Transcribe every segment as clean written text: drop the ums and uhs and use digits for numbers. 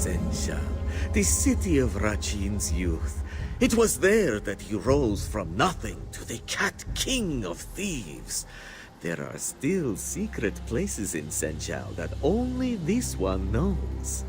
Senshal, the city of Rachin's youth. It was there that he rose from nothing to the Cat King of Thieves. There are still secret places in Senshal that only this one knows.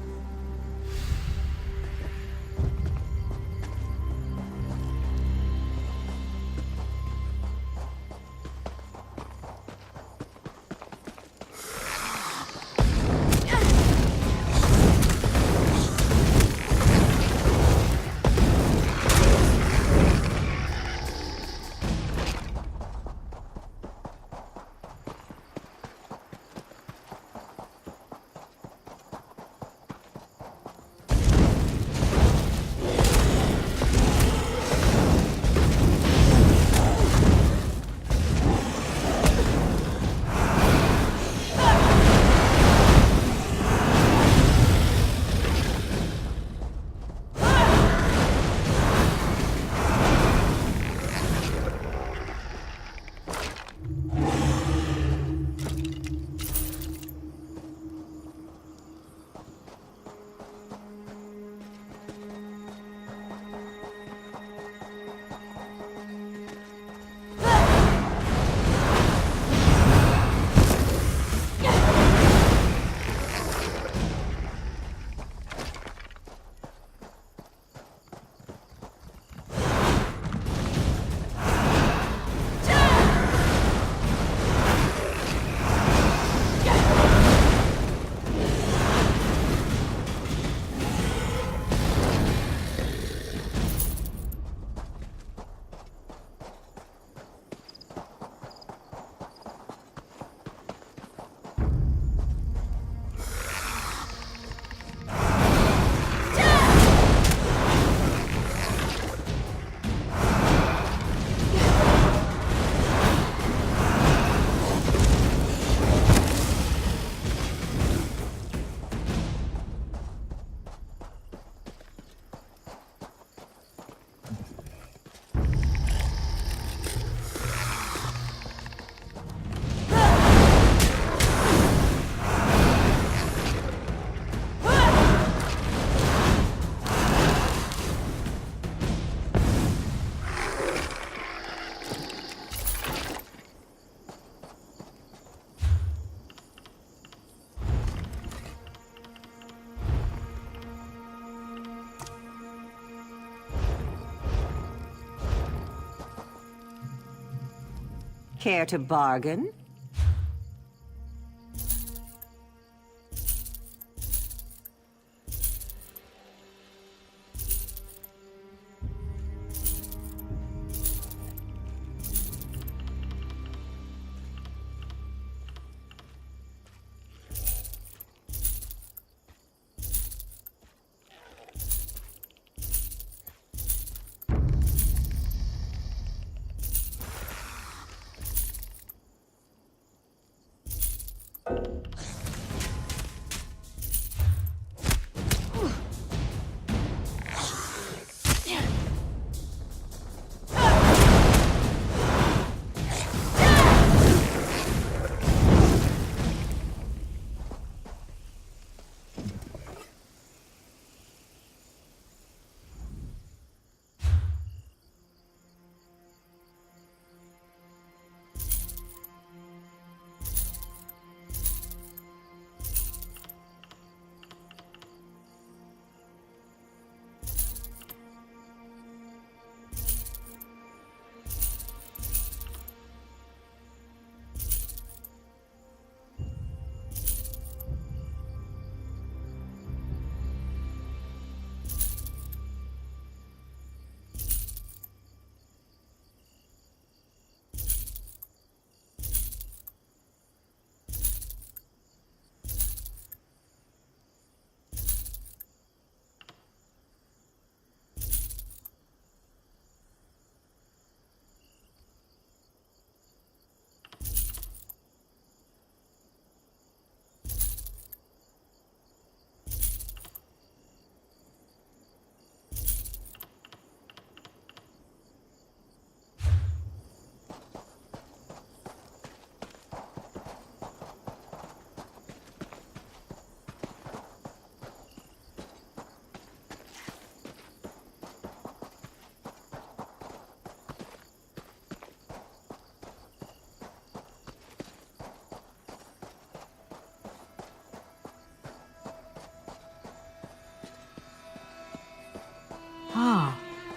Care to bargain?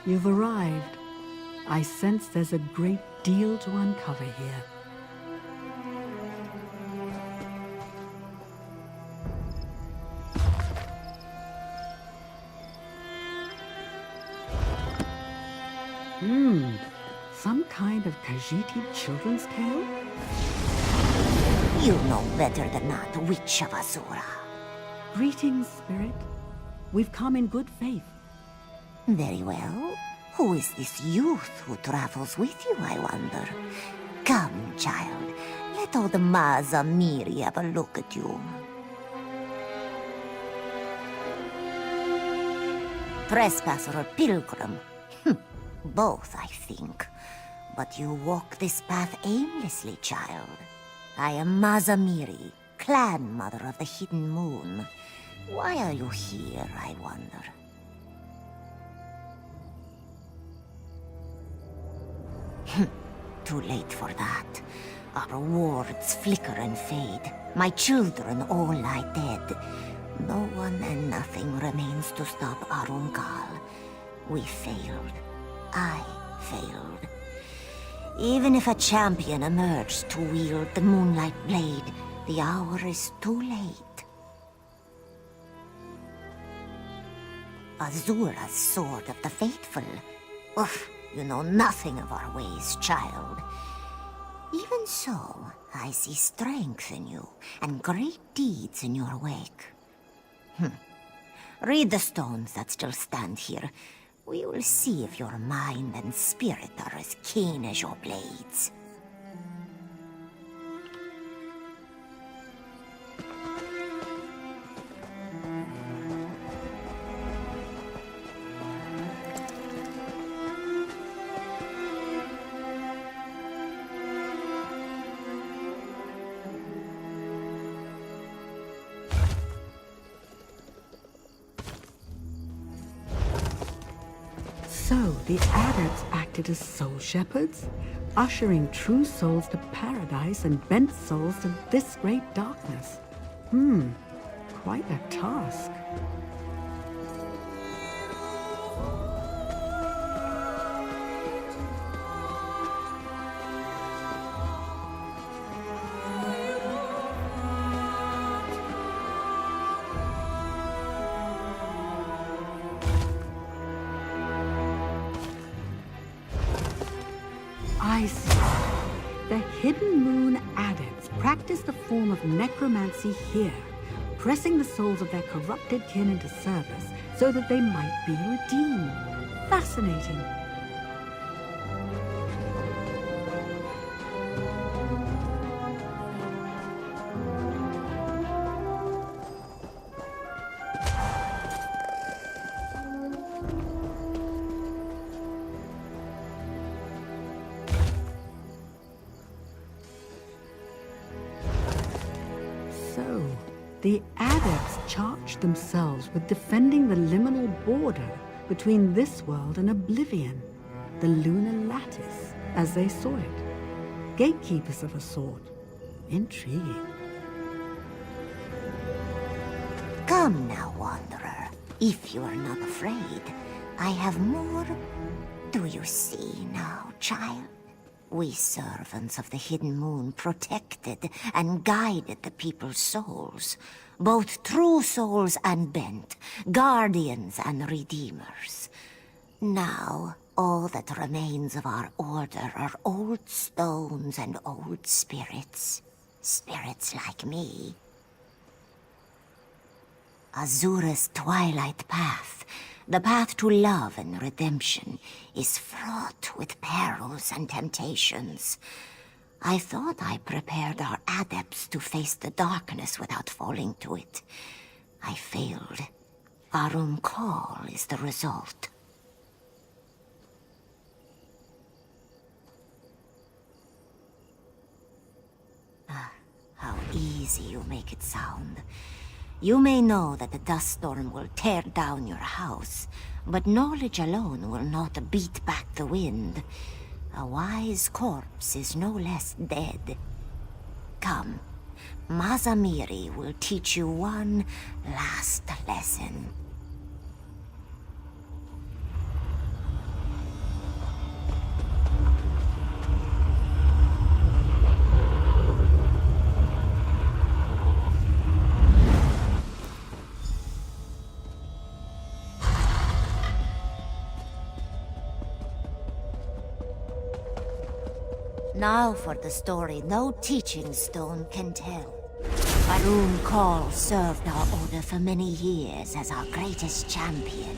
You've arrived. I sense there's a great deal to uncover here. Some kind of Khajiit children's tale? You know better than not which of Azura. Greetings, Spirit. We've come in good faith. Very well. Who is this youth who travels with you, I wonder? Come, child. Let old Mazamiri have a look at you. Trespasser or pilgrim? Both, I think. But you walk this path aimlessly, child. I am Mazamiri, clan mother of the Hidden Moon. Why are you here, I wonder? Too late for that. Our wards flicker and fade. My children all lie dead. No one and nothing remains to stop Arunkal. We failed. I failed. Even if a champion emerged to wield the Moonlight Blade, the hour is too late. Azura's Sword of the Faithful. Oof, you know nothing of our ways, child. Even so, I see strength in you, and great deeds in your wake. Read the stones that still stand here. We will see if your mind and spirit are as keen as your blades. So, the adepts acted as soul shepherds, ushering true souls to paradise and bent souls to this great darkness. Quite a task. I see. The Hidden Moon adepts practiced a form of necromancy here, pressing the souls of their corrupted kin into service so that they might be redeemed. Fascinating. So, the adepts charged themselves with defending the liminal border between this world and Oblivion, the lunar lattice, as they saw it. Gatekeepers of a sort. Intriguing. Come now, Wanderer. If you are not afraid, I have more. Do you see now, child? We servants of the Hidden Moon protected and guided the people's souls, both true souls and bent, guardians and redeemers. Now, all that remains of our order are old stones and old spirits. Spirits like me. Azura's twilight path, the path to love and redemption, is fraught with perils and temptations. I thought I prepared our adepts to face the darkness without falling to it. I failed. Arunkal is the result. How easy you make it sound. You may know that the dust storm will tear down your house, but knowledge alone will not beat back the wind. A wise corpse is no less dead. Come, Mazamiri will teach you one last lesson. Now for the story no teaching stone can tell. Arum Kal served our order for many years as our greatest champion.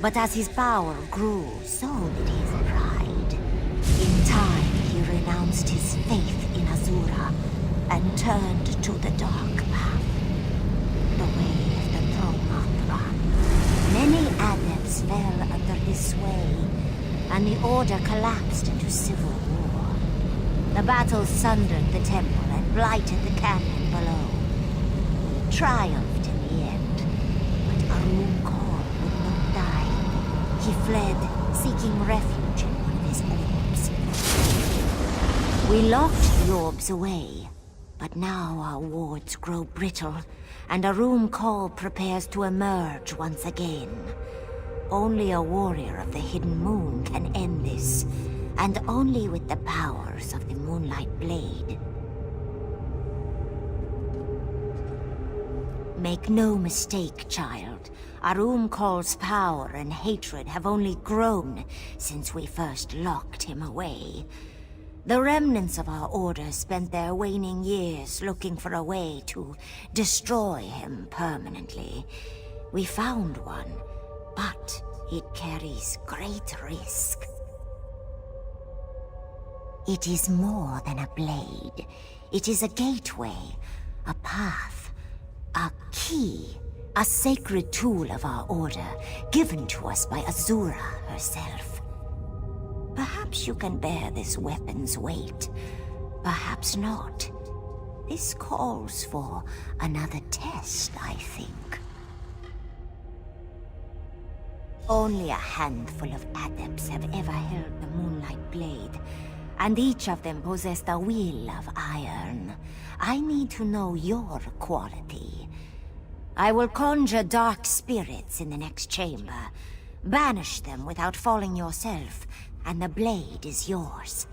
But as his power grew, so did his pride. In time, he renounced his faith in Azura and turned to the dark path. The way of the Thromathra. Many adepts fell under his sway, and the order collapsed into civil war. The battle sundered the temple and blighted the canyon below. We triumphed in the end, but Arum Kal would not die. He fled, seeking refuge in one of his orbs. We locked the orbs away, but now our wards grow brittle, and Arum Kal prepares to emerge once again. Only a warrior of the Hidden Moon can end this, and only with the powers of the Moonlight Blade. Make no mistake, child. Arum Kal's power and hatred have only grown since we first locked him away. The remnants of our order spent their waning years looking for a way to destroy him permanently. We found one, but it carries great risk. It is more than a blade. It is a gateway, a path, a key, a sacred tool of our order, given to us by Azura herself. Perhaps you can bear this weapon's weight. Perhaps not. This calls for another test, I think. Only a handful of adepts have ever held the Moonlight Blade, and each of them possessed a will of iron. I need to know your quality. I will conjure dark spirits in the next chamber. Banish them without falling yourself, and the blade is yours.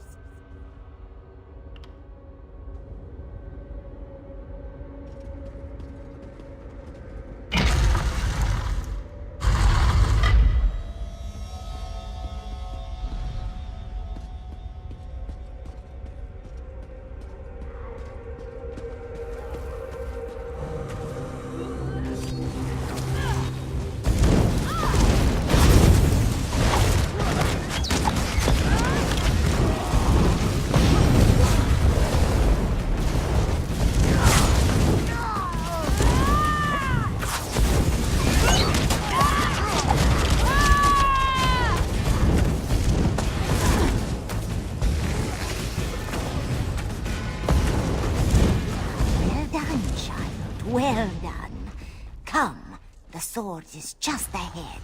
Well done. Come, the sword is just ahead.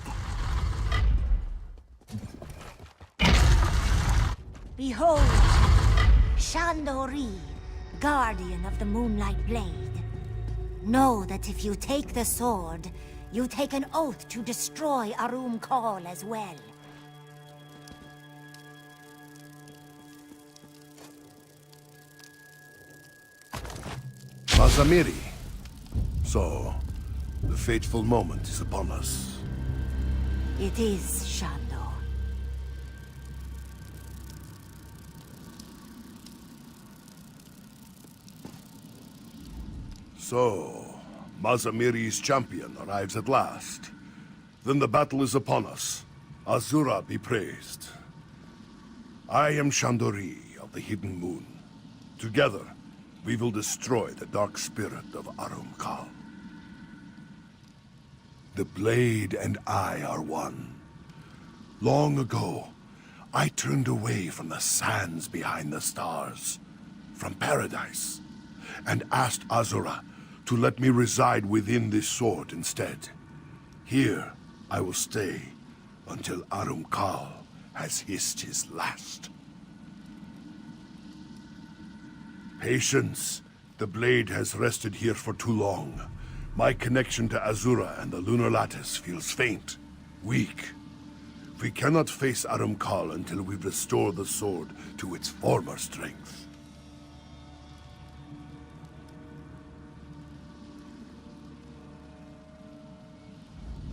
Behold, Shandori, guardian of the Moonlight Blade. Know that if you take the sword, you take an oath to destroy Arum Kal as well. Mazamiri. So, the fateful moment is upon us. It is, Shando. So, Mazamiri's champion arrives at last. Then the battle is upon us. Azura be praised. I am Shandori of the Hidden Moon. Together, we will destroy the dark spirit of Arum Kal. The blade and I are one. Long ago, I turned away from the sands behind the stars, from paradise, and asked Azura to let me reside within this sword instead. Here, I will stay until Arum Kal has hissed his last. Patience. The blade has rested here for too long. My connection to Azura and the Lunar Lattice feels faint, weak. We cannot face Arum Kal until we restore the sword to its former strength.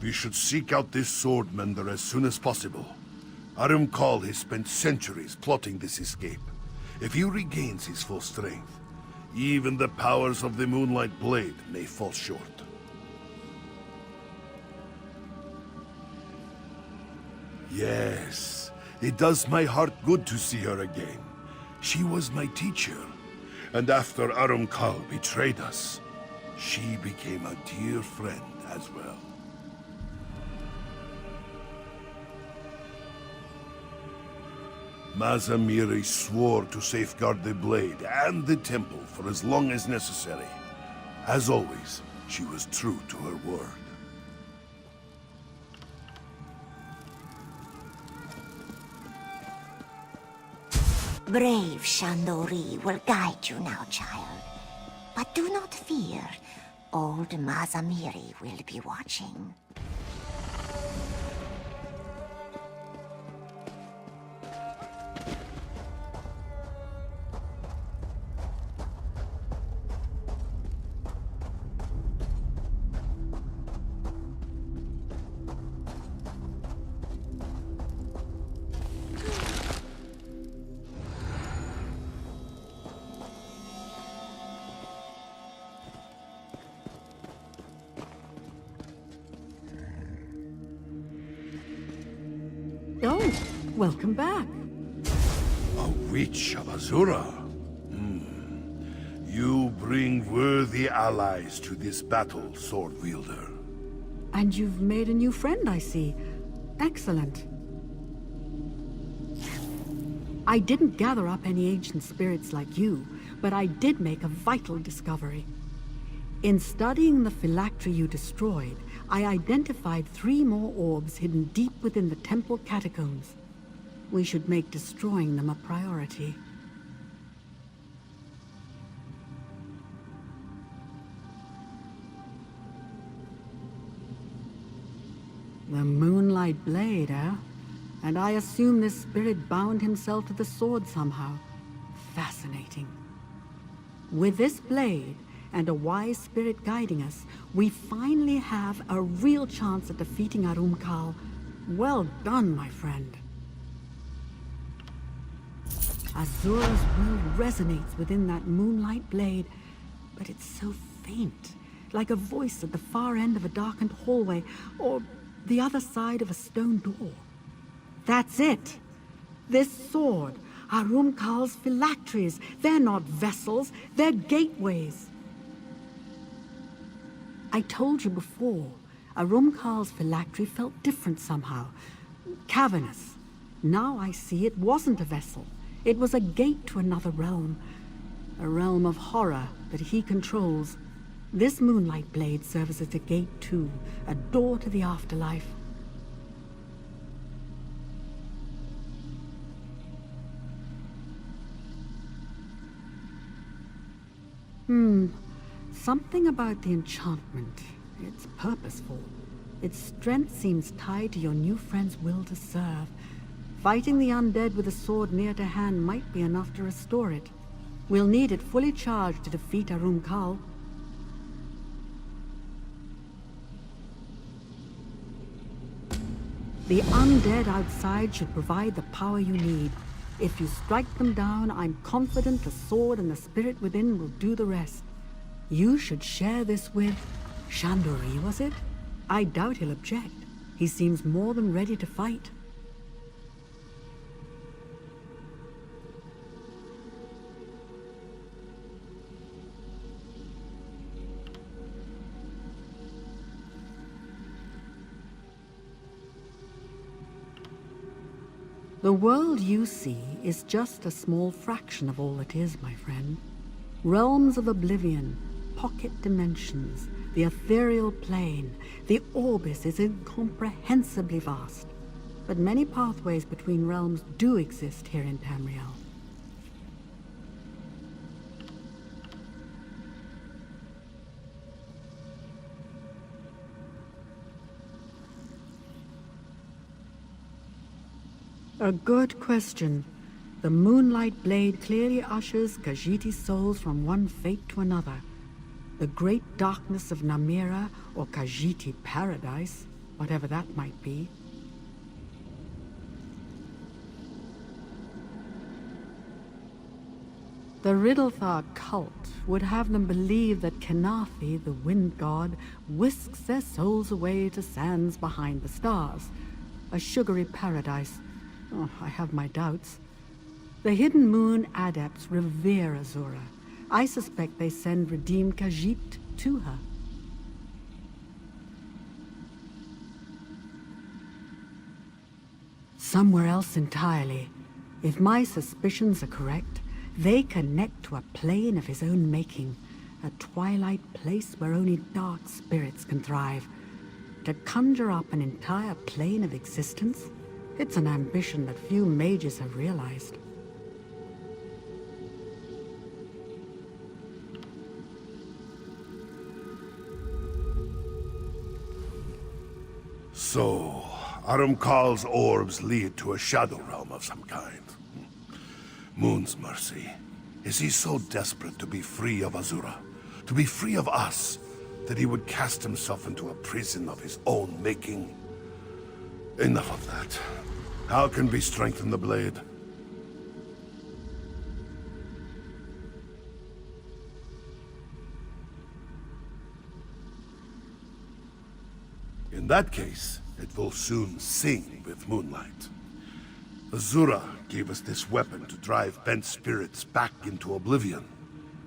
We should seek out this sword mender as soon as possible. Arum Kal has spent centuries plotting this escape. If he regains his full strength, even the powers of the Moonlight Blade may fall short. Yes, it does my heart good to see her again. She was my teacher, and after Arumkal betrayed us, she became a dear friend as well. Mazamiri swore to safeguard the blade and the temple for as long as necessary. As always, she was true to her word. Brave Shandori will guide you now, child. But do not fear. Old Mazamiri will be watching. Oh, welcome back. A witch of Azura? You bring worthy allies to this battle, Sword Wielder. And you've made a new friend, I see. Excellent. I didn't gather up any ancient spirits like you, but I did make a vital discovery. In studying the phylactery you destroyed, I identified 3 more orbs hidden deep within the temple catacombs. We should make destroying them a priority. The Moonlight Blade, eh? And I assume this spirit bound himself to the sword somehow. Fascinating. With this blade, and a wise spirit guiding us, we finally have a real chance at defeating Arumkal. Well done, my friend. Azura's will resonates within that Moonlight Blade, but it's so faint, like a voice at the far end of a darkened hallway, or the other side of a stone door. That's it! This sword, Arumkal's phylacteries, they're not vessels, they're gateways. I told you before, Arumkal's phylactery felt different somehow. Cavernous. Now I see it wasn't a vessel. It was a gate to another realm. A realm of horror that he controls. This Moonlight Blade serves as a gate too, a door to the afterlife. Something about the enchantment. It's purposeful. Its strength seems tied to your new friend's will to serve. Fighting the undead with a sword near to hand might be enough to restore it. We'll need it fully charged to defeat Arumkal. The undead outside should provide the power you need. If you strike them down, I'm confident the sword and the spirit within will do the rest. You should share this with Shandori, was it? I doubt he'll object. He seems more than ready to fight. The world you see is just a small fraction of all it is, my friend. Realms of Oblivion, pocket dimensions, the ethereal plane, the Orbis is incomprehensibly vast. But many pathways between realms do exist here in Tamriel. A good question. The Moonlight Blade clearly ushers Khajiiti's souls from one fate to another. The great darkness of Namira, or Khajiiti Paradise, whatever that might be. The Riddlethar cult would have them believe that Kenathi, the wind god, whisks their souls away to sands behind the stars. A sugary paradise. Oh, I have my doubts. The Hidden Moon adepts revere Azura. I suspect they send redeemed Khajiit to her. Somewhere else entirely. If my suspicions are correct, they connect to a plane of his own making, a twilight place where only dark spirits can thrive. To conjure up an entire plane of existence, it's an ambition that few mages have realized. So, Arumkal's orbs lead to a shadow realm of some kind. Moon's mercy. Is he so desperate to be free of Azura, to be free of us, that he would cast himself into a prison of his own making? Enough of that. How can we strengthen the blade? In that case, it will soon sing with moonlight. Azura gave us this weapon to drive bent spirits back into Oblivion.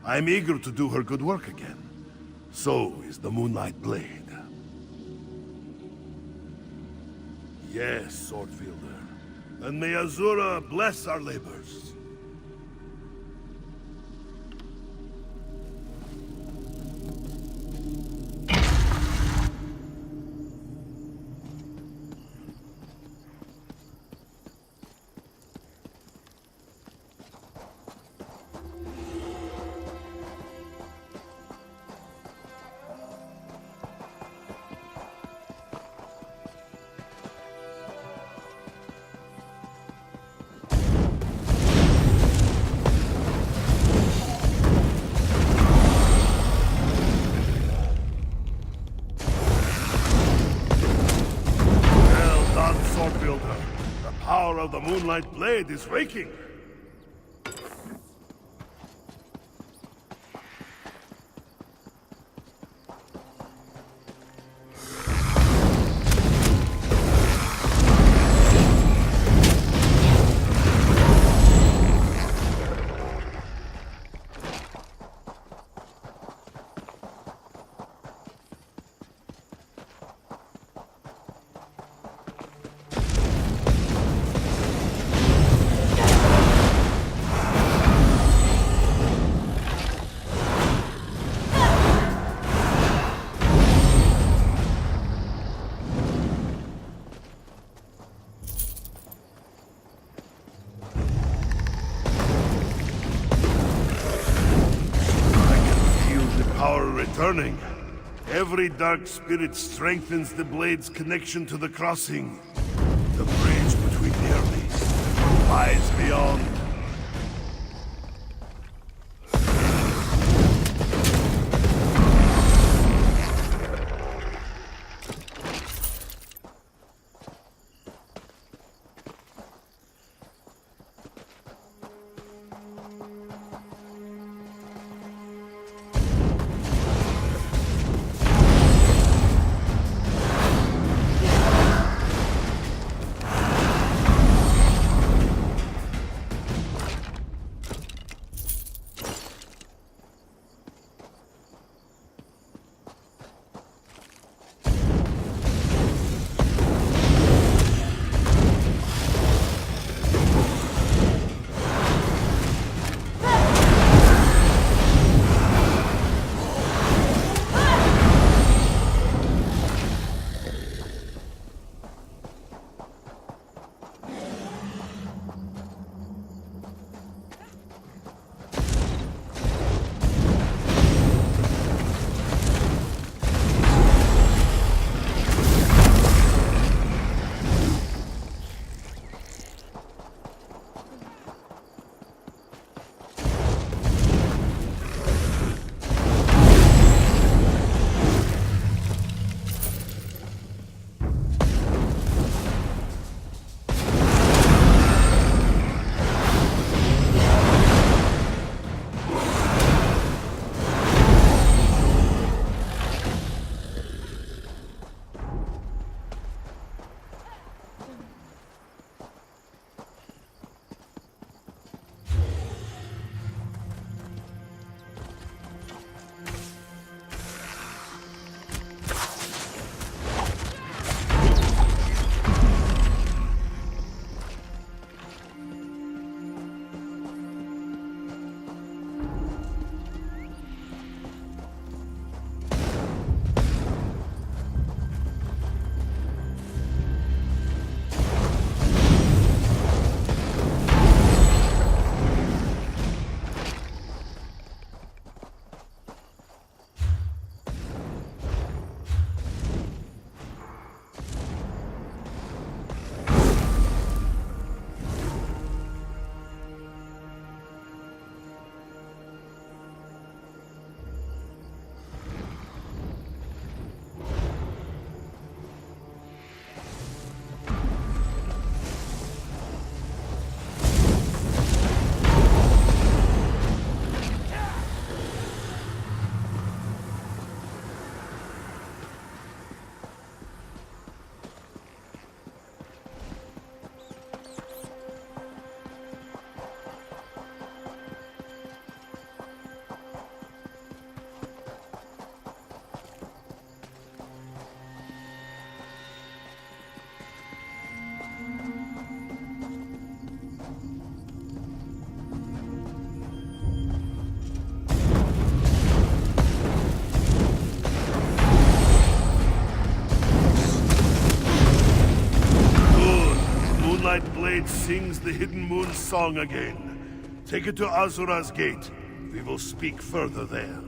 I am eager to do her good work again. So is the Moonlight Blade. Yes, Swordfielder. And may Azura bless our labors. The power of the Moonlight Blade is waking! Returning. Every dark spirit strengthens the blade's connection to the crossing. The bridge between the armies lies beyond. blade sings the Hidden Moon's song again. Take it to Azura's gate. We will speak further there.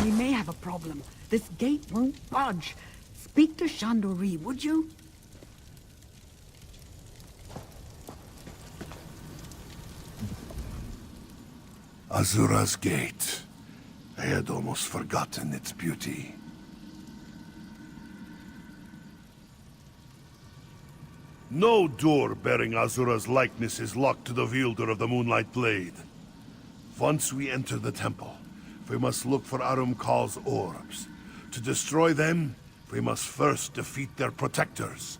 We may have a problem. This gate won't budge. Speak to Chandori, would you? Azura's gate. I had almost forgotten its beauty. No door bearing Azura's likeness is locked to the wielder of the Moonlight Blade. Once we enter the temple, we must look for Arum Kal's orbs. To destroy them, we must first defeat their protectors,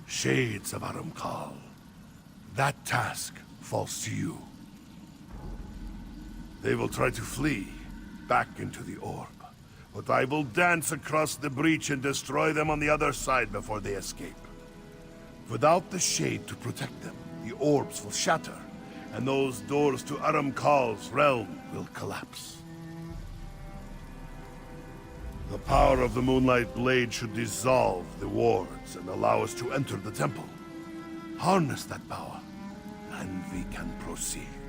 Shades of Arum Kal. That task falls to you. They will try to flee, back into the orb. But I will dance across the breach and destroy them on the other side before they escape. Without the Shade to protect them, the orbs will shatter, and those doors to Arum Kal's realm will collapse. The power of the Moonlight Blade should dissolve the wards and allow us to enter the temple. Harness that power, and we can proceed.